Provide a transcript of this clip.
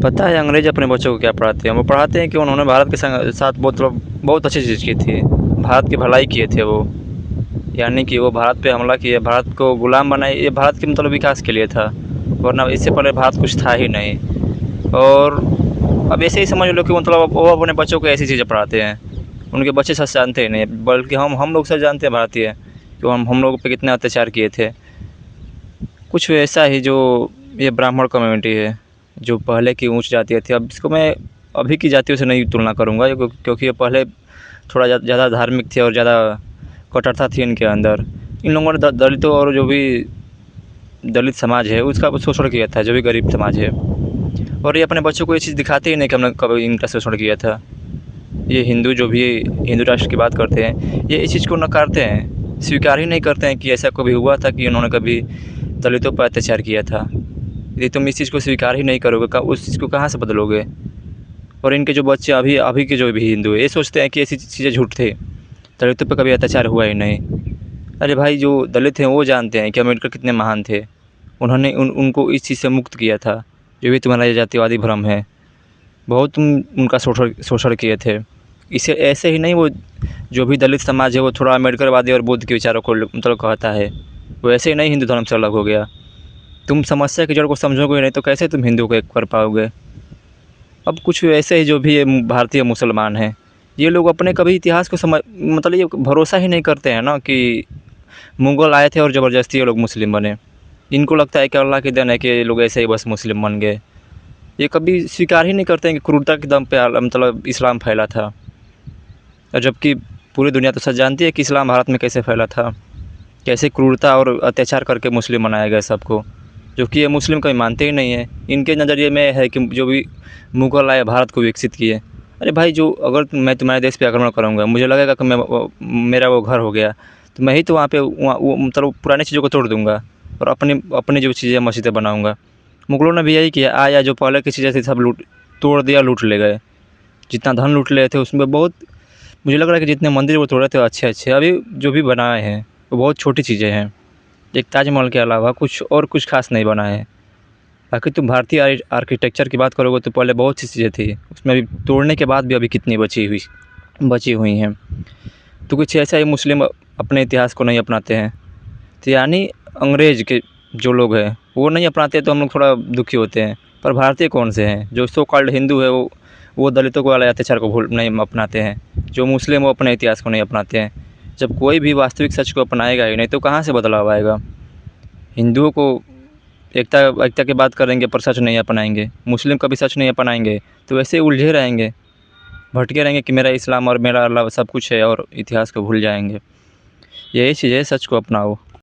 पता है अंग्रेज़ अपने बच्चों को क्या पढ़ाते हैं? वो पढ़ाते हैं कि उन्होंने भारत के साथ बहुत अच्छी चीज़ की थी। भारत की भलाई किए थे वो। यानी कि वो भारत पे हमला किए, भारत को गुलाम बनाए, ये भारत के मतलब विकास के लिए था। वरना इससे पहले भारत कुछ था ही नहीं। और अब ऐसे ही समझ लो कि मतलब वो अपने बच्चों को ऐसी चीज़ें पढ़ाते हैं। उनके बच्चे सच जानते ही नहीं, बल्कि हम लोग सच जानते हैं भारतीय, कि हम लोगों पे कितने अत्याचार किए थे। कुछ ऐसा ही जो ये ब्राह्मण कम्युनिटी है, जो पहले की ऊँच जातियाँ थी, अब इसको मैं अभी की जातियों से नहीं तुलना करूँगा, क्योंकि ये पहले थोड़ा ज़्यादा धार्मिक थे और ज़्यादा कट्टरता थी इनके अंदर। इन लोगों ने दलितों और जो भी दलित समाज है उसका शोषण किया था, जो भी गरीब समाज है। और ये अपने बच्चों को ये चीज़ दिखाते ही नहीं कि हमने कभी इनका शोषण किया था। ये हिंदू जो भी हिंदू राष्ट्र की बात करते हैं, ये इस चीज़ को नकारते हैं, स्वीकार ही नहीं करते हैं कि ऐसा कभी हुआ था कि इन्होंने कभी दलितों पर अत्याचार किया था। यदि तुम इस चीज़ को स्वीकार ही नहीं करोगे, उस चीज़ को कहाँ से बदलोगे? और इनके जो बच्चे अभी अभी के जो भी हिंदू है, ये सोचते हैं कि ऐसी चीज़ें झूठ थे, दलितों पे कभी अत्याचार हुआ ही नहीं। अरे भाई, जो दलित हैं वो जानते हैं कि अम्बेडकर कितने महान थे। उन्होंने उनको इस चीज़ से मुक्त किया था। जो भी तुम्हारा ये जातिवादी भ्रम है, बहुत तुम उनका शोषण शोषण किए थे। इसे ऐसे ही नहीं, वो जो भी दलित समाज है वो थोड़ा अम्बेडकरवादी और बुद्ध के विचारों को मतलब कहता है, वो ऐसे ही नहीं हिंदू धर्म से अलग हो गया। तुम समस्या की जड़ को समझोगे नहीं तो कैसे तुम हिंदू को एक कर पाओगे? अब कुछ ऐसे ही जो भी ये भारतीय मुसलमान हैं, ये लोग अपने कभी इतिहास को समझ मतलब ये भरोसा ही नहीं करते हैं ना कि मुग़ल आए थे और ज़बरदस्ती ये लोग मुस्लिम बने। इनको लगता है कि अल्लाह की देन है कि ये लोग ऐसे ही बस मुस्लिम बन गए। ये कभी स्वीकार ही नहीं करते हैं कि क्रूरता के दम पे मतलब इस्लाम फैला था। और जबकि पूरी दुनिया तो सच जानती है कि इस्लाम भारत में कैसे फैला था, कैसे क्रूरता और अत्याचार करके मुस्लिम बनाया गया सबको, जो कि ये मुस्लिम कभी मानते ही नहीं हैं। इनके नज़रिए में है कि जो भी मुग़ल आए भारत को विकसित किए। अरे भाई, जो अगर मैं तुम्हारे देश पे आक्रमण करूँगा, मुझे लगेगा कि मेरा वो घर हो गया, तो मैं ही तो वहाँ पे वो मतलब पुरानी चीज़ों को तोड़ दूँगा और अपनी अपनी जो चीज़ें मस्जिदें बनाऊँगा। मुग़लों ने भी यही किया, आया जो पहले की चीज़ें थी सब तोड़ दिया, लूट ले गए। जितना धन लूट लिए थे उसमें बहुत, मुझे लग रहा है कि जितने मंदिर वो तोड़े थे अच्छे-अच्छे, अभी जो भी बनाए हैं वो बहुत छोटी चीज़ें हैं। एक ताजमहल के अलावा कुछ ख़ास नहीं बना है। बाकी तुम भारतीय आर्किटेक्चर की बात करोगे तो पहले बहुत सी चीज़ें थी, उसमें भी तोड़ने के बाद भी अभी कितनी बची हुई हैं। तो कुछ ऐसा ही मुस्लिम अपने इतिहास को नहीं अपनाते हैं। तो यानी अंग्रेज़ के जो लोग हैं वो नहीं अपनाते तो हम लोग थोड़ा दुखी होते हैं। पर भारतीय कौन से हैं? जो सो कॉल्ड हिंदू है वो दलितों को वाले अत्याचार को नहीं अपनाते हैं। जो मुस्लिम वो अपने इतिहास को नहीं अपनाते हैं। जब कोई भी वास्तविक सच को अपनाएगा ही नहीं तो कहाँ से बदलाव आएगा? हिंदुओं को एकता एकता की बात करेंगे पर सच नहीं अपनाएंगे, मुस्लिम कभी सच नहीं अपनाएंगे, तो वैसे ही उलझे रहेंगे, भटके रहेंगे कि मेरा इस्लाम और मेरा अल्लाह सब कुछ है और इतिहास को भूल जाएंगे। यही चीज़ है, सच को अपनाओ।